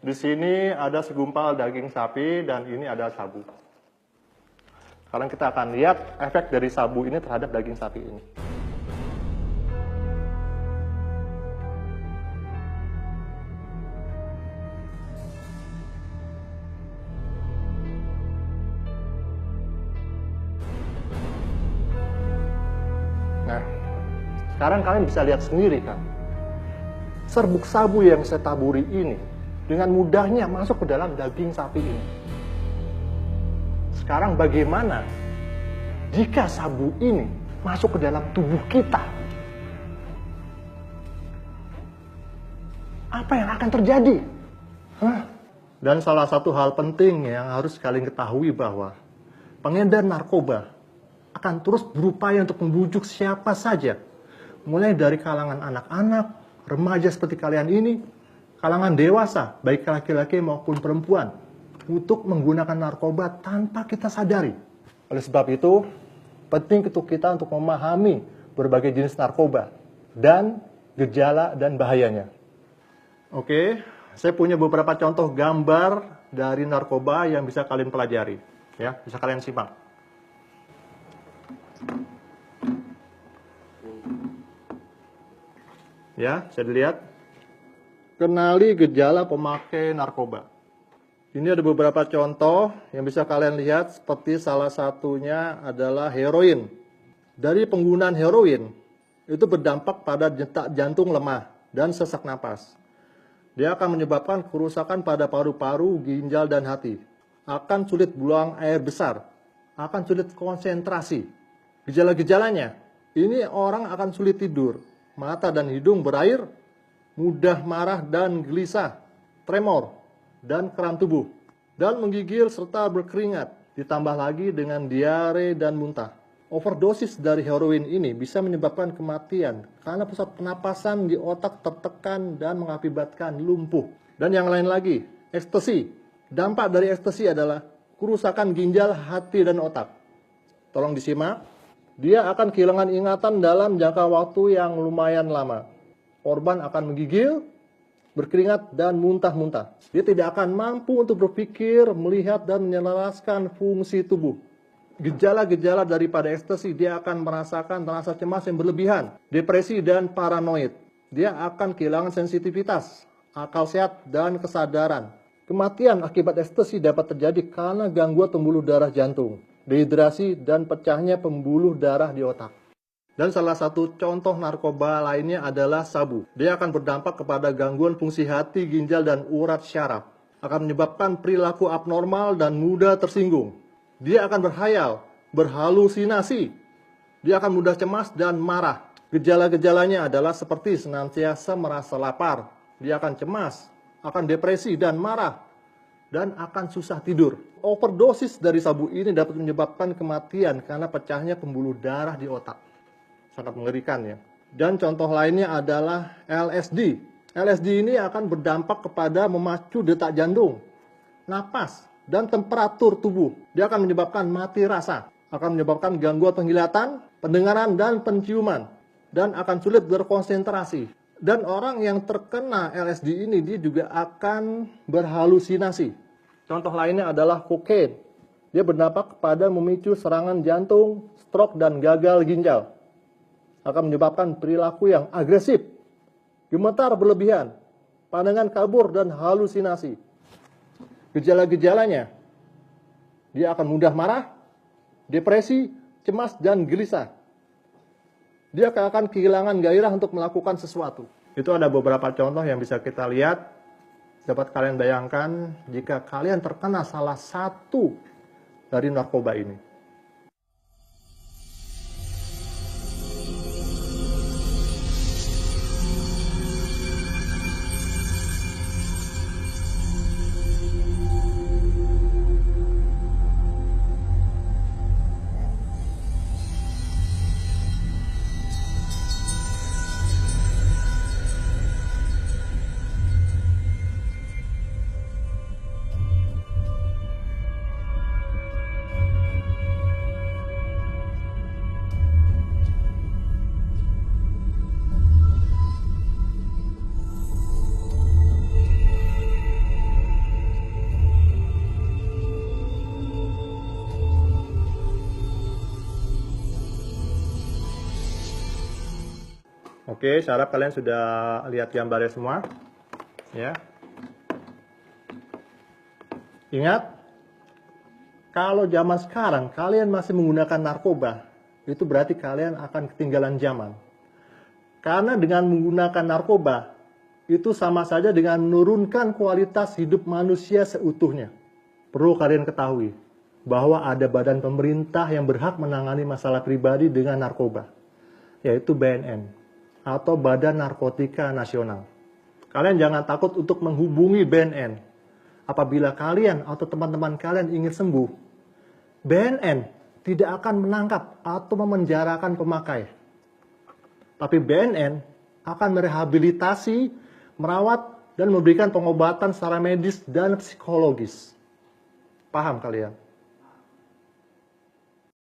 Di sini ada segumpal daging sapi dan ini ada sabu. Sekarang kita akan lihat efek dari sabu ini terhadap daging sapi ini. Nah, sekarang kalian bisa lihat sendiri kan, serbuk sabu yang saya taburi ini dengan mudahnya masuk ke dalam daging sapi ini. Sekarang bagaimana jika sabu ini masuk ke dalam tubuh kita? Apa yang akan terjadi? Dan salah satu hal penting yang harus kalian ketahui bahwa pengedar narkoba akan terus berupaya untuk membujuk siapa saja, mulai dari kalangan anak-anak, remaja seperti kalian ini, kalangan dewasa, baik laki-laki maupun perempuan, untuk menggunakan narkoba tanpa kita sadari. Oleh sebab itu, penting untuk kita untuk memahami berbagai jenis narkoba dan gejala dan bahayanya. Oke, saya punya beberapa contoh gambar dari narkoba yang bisa kalian pelajari. Ya, bisa kalian simak. Ya, saya dilihat. Kenali gejala pemakai narkoba. Ini ada beberapa contoh yang bisa kalian lihat, seperti salah satunya adalah heroin. Dari penggunaan heroin, itu berdampak pada detak jantung lemah dan sesak napas. Dia akan menyebabkan kerusakan pada paru-paru, ginjal, dan hati. Akan sulit buang air besar, akan sulit konsentrasi. Gejala-gejalanya, ini orang akan sulit tidur, mata dan hidung berair, mudah marah dan gelisah, tremor, dan kram tubuh, dan menggigil serta berkeringat, ditambah lagi dengan diare dan muntah. Overdosis dari heroin ini bisa menyebabkan kematian karena pusat penapasan di otak tertekan dan mengakibatkan lumpuh. Dan yang lain lagi, ekstasi. Dampak dari ekstasi adalah kerusakan ginjal, hati, dan otak. Tolong disimak. Dia akan kehilangan ingatan dalam jangka waktu yang lumayan lama. Korban akan menggigil, berkeringat, dan muntah-muntah. Dia tidak akan mampu untuk berpikir, melihat, dan menyelaraskan fungsi tubuh. Gejala-gejala daripada ekstasi, dia akan merasakan rasa cemas yang berlebihan, depresi, dan paranoid. Dia akan kehilangan sensitivitas, akal sehat, dan kesadaran. Kematian akibat ekstasi dapat terjadi karena gangguan pembuluh darah jantung, dehidrasi, dan pecahnya pembuluh darah di otak. Dan salah satu contoh narkoba lainnya adalah sabu. Dia akan berdampak kepada gangguan fungsi hati, ginjal, dan urat syaraf. Akan menyebabkan perilaku abnormal dan mudah tersinggung. Dia akan berhayal, berhalusinasi. Dia akan mudah cemas dan marah. Gejala-gejalanya adalah seperti senantiasa merasa lapar. Dia akan cemas, akan depresi dan marah, dan akan susah tidur. Overdosis dari sabu ini dapat menyebabkan kematian karena pecahnya pembuluh darah di otak. Sangat mengerikan ya. Dan contoh lainnya adalah LSD. LSD ini akan berdampak kepada memacu detak jantung, napas, dan temperatur tubuh. Dia akan menyebabkan mati rasa, akan menyebabkan gangguan penglihatan, pendengaran, dan penciuman, dan akan sulit berkonsentrasi. Dan orang yang terkena LSD ini dia juga akan berhalusinasi. Contoh lainnya adalah kokain. Dia berdampak kepada memicu serangan jantung, stroke, dan gagal ginjal. Akan menyebabkan perilaku yang agresif, gemetar berlebihan, pandangan kabur, dan halusinasi. Gejala-gejalanya, dia akan mudah marah, depresi, cemas, dan gelisah. Dia akan kehilangan gairah untuk melakukan sesuatu. Itu ada beberapa contoh yang bisa kita lihat. Dapat kalian bayangkan jika kalian terkena salah satu dari narkoba ini. Oke, saya harap kalian sudah lihat gambarnya semua. Ya. Ingat, kalau zaman sekarang kalian masih menggunakan narkoba, itu berarti kalian akan ketinggalan zaman. Karena dengan menggunakan narkoba, itu sama saja dengan menurunkan kualitas hidup manusia seutuhnya. Perlu kalian ketahui bahwa ada badan pemerintah yang berhak menangani masalah pribadi dengan narkoba, yaitu BNN atau Badan Narkotika Nasional. Kalian jangan takut untuk menghubungi BNN. Apabila kalian atau teman-teman kalian ingin sembuh, BNN tidak akan menangkap atau memenjarakan pemakai. Tapi BNN akan merehabilitasi, merawat, dan memberikan pengobatan secara medis dan psikologis. Paham kalian?